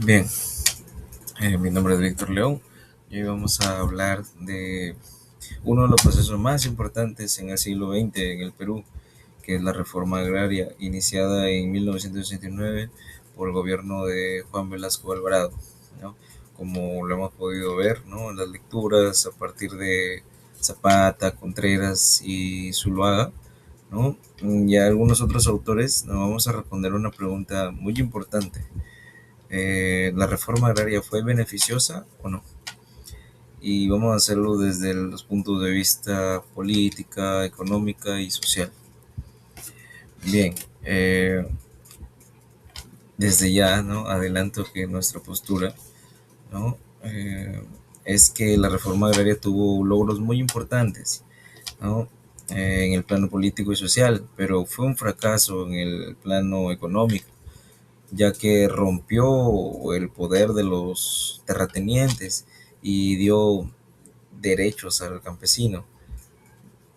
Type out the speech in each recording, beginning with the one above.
Bien, mi nombre es Víctor León y hoy vamos a hablar de uno de los procesos más importantes en el siglo XX en el Perú, que es la reforma agraria iniciada en 1969 por el gobierno de Juan Velasco Alvarado, ¿no? Como lo hemos podido ver, ¿no?, en las lecturas a partir de Zapata, Contreras y Zuluaga, ¿no? Y a algunos otros autores nos vamos a responder una pregunta muy importante. ¿La reforma agraria fue beneficiosa o no? Y vamos a hacerlo desde los puntos de vista política, económica y social. Bien, desde ya, ¿no?, adelanto que nuestra postura, ¿no?, es que la reforma agraria tuvo logros muy importantes, ¿no?, en el plano político y social, pero fue un fracaso en el plano económico, ya que rompió el poder de los terratenientes y dio derechos al campesino.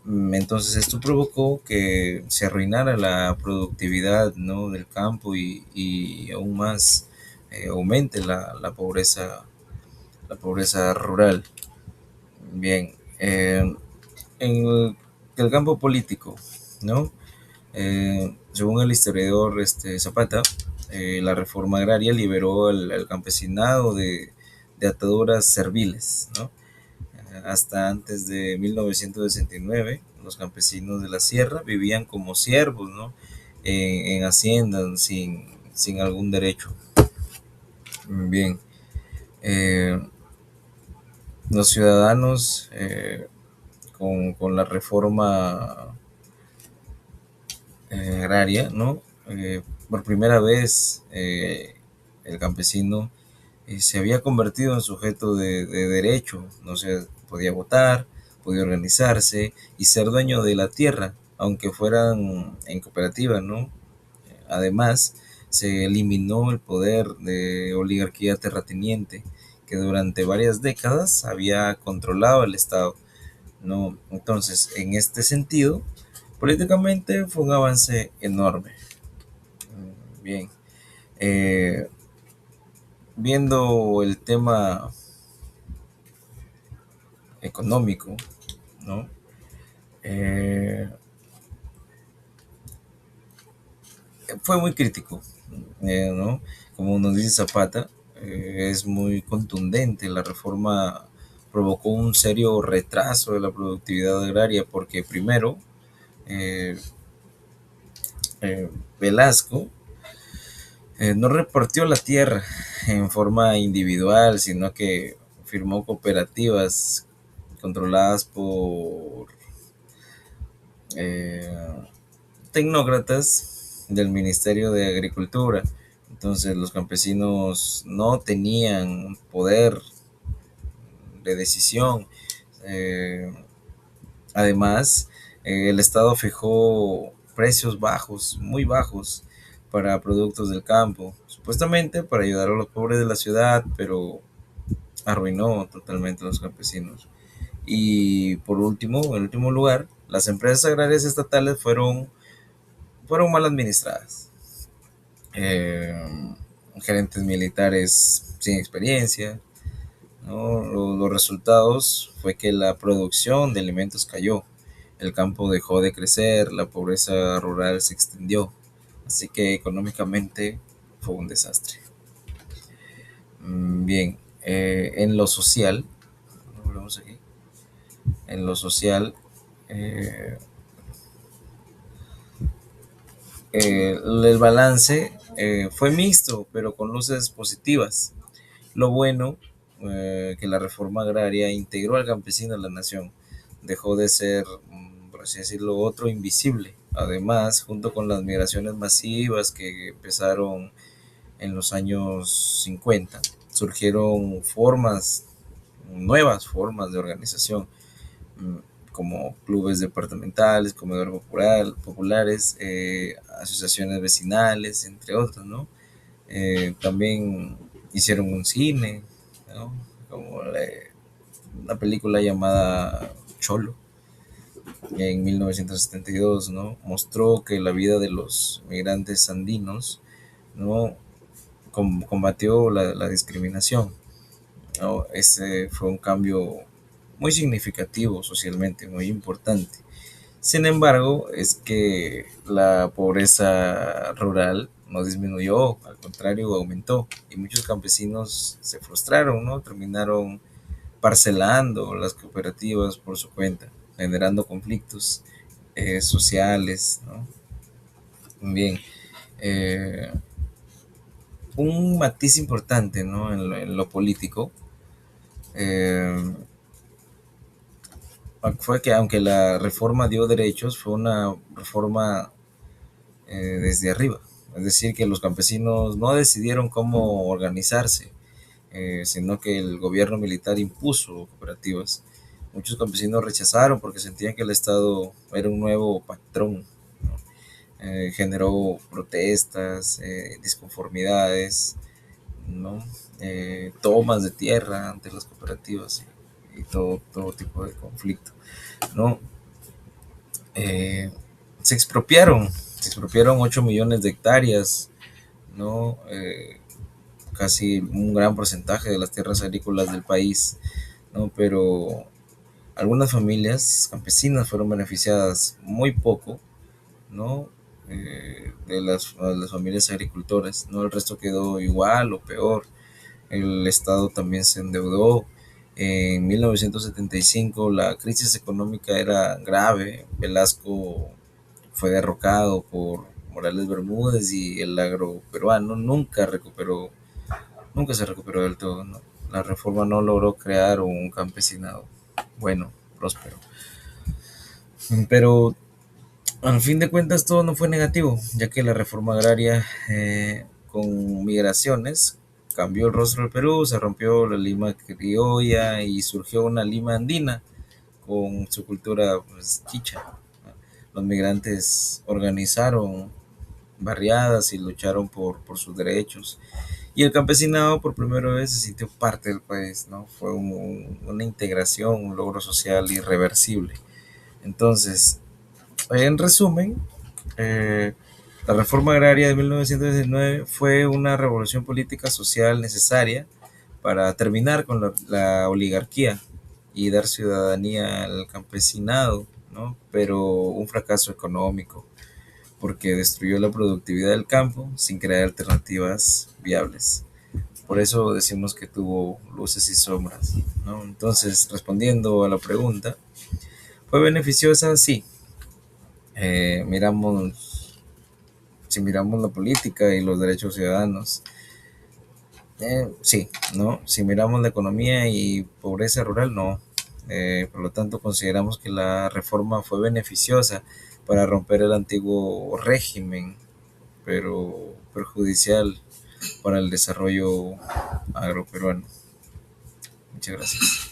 Entonces esto provocó que se arruinara la productividad, ¿no?, del campo y aún más aumente la pobreza rural. Bien, en el campo político, ¿no? Según el historiador Zapata, la reforma agraria liberó al campesinado de ataduras serviles, ¿no? Hasta antes de 1969, los campesinos de la sierra vivían como siervos, ¿no?, en haciendas sin algún derecho. Bien, eh, los ciudadanos con la reforma agraria, ¿no? Por primera vez el campesino se había convertido en sujeto de derecho, no se podía votar, podía organizarse y ser dueño de la tierra, aunque fueran en cooperativa, ¿no? Además, se eliminó el poder de oligarquía terrateniente que durante varias décadas había controlado el Estado, ¿no? Entonces, en este sentido, políticamente fue un avance enorme. Bien, eh, viendo el tema económico, ¿no? Eh, Fue muy crítico, ¿no? Como nos dice Zapata, es muy contundente. La reforma provocó un serio retraso de la productividad agraria porque primero eh, Velasco no repartió la tierra en forma individual, sino que firmó cooperativas controladas por eh, tecnócratas del Ministerio de Agricultura. Entonces los campesinos no tenían poder de decisión. Eh, Además, el Estado fijó precios bajos, muy bajos, para productos del campo, supuestamente para ayudar a los pobres de la ciudad, pero arruinó totalmente a los campesinos. Y por último, en último lugar, las empresas agrarias estatales fueron mal administradas. Eh, Gerentes militares sin experiencia, ¿no? Los resultados fue que la producción de alimentos cayó, el campo dejó de crecer, la pobreza rural se extendió, así que económicamente fue un desastre. Bien, en lo social, volvemos aquí, en lo social, eh, el balance fue mixto, pero con luces positivas. Lo bueno, que la reforma agraria integró al campesino en la nación, dejó de ser, por así decirlo, otro invisible. Además, junto con las migraciones masivas que empezaron en los años 50, surgieron nuevas formas de organización, como clubes departamentales, comedores populares, asociaciones vecinales, entre otros, ¿no? También hicieron un cine, ¿no? Como una película llamada Cholo en 1972, ¿no? Mostró que la vida de los migrantes andinos, ¿no?, combatió la discriminación, ¿no? Ese fue un cambio muy significativo socialmente, muy importante. Sin embargo, es que la pobreza rural no disminuyó, al contrario, aumentó y muchos campesinos se frustraron, ¿no? Terminaron parcelando las cooperativas por su cuenta, generando conflictos sociales, ¿no? Bien, eh, un matiz importante, ¿no? En lo político eh, fue que aunque la reforma dio derechos, fue una reforma desde arriba. Es decir, que los campesinos no decidieron cómo organizarse, sino que el gobierno militar impuso cooperativas. Muchos campesinos rechazaron porque sentían que el Estado era un nuevo patrón, ¿no? Generó protestas, disconformidades, ¿no? Tomas de tierra ante las cooperativas y todo tipo de conflicto, ¿no? Eh, se expropiaron 8 millones de hectáreas, ¿no? Casi un gran porcentaje de las tierras agrícolas del país, ¿no? Pero algunas familias campesinas fueron beneficiadas muy poco, ¿no? De las familias agricultoras, ¿no? El resto quedó igual o peor. El Estado también se endeudó. En 1975 la crisis económica era grave. Velasco fue derrocado por Morales Bermúdez y el agro peruano nunca se recuperó del todo, ¿no? La reforma no logró crear un campesinado bueno, próspero. Pero al fin de cuentas todo no fue negativo, ya que la reforma agraria con migraciones cambió el rostro del Perú, se rompió la Lima criolla y surgió una Lima andina con su cultura pues, chicha. Los migrantes organizaron barriadas y lucharon por sus derechos. Y el campesinado por primera vez se sintió parte del país, ¿no? Fue una integración, un logro social irreversible. Entonces, en resumen, eh, la reforma agraria de 1919 fue una revolución política social necesaria para terminar con la oligarquía y dar ciudadanía al campesinado, ¿no? Pero un fracaso económico porque destruyó la productividad del campo sin crear alternativas viables. Por eso decimos que tuvo luces y sombras, ¿no? Entonces, respondiendo a la pregunta, ¿fue beneficiosa? Sí. Miramos, si miramos la política y los derechos ciudadanos, sí, ¿no? Si miramos la economía y pobreza rural, no. Por lo tanto, consideramos que la reforma fue beneficiosa para romper el antiguo régimen, pero perjudicial para el desarrollo agroperuano. Muchas gracias.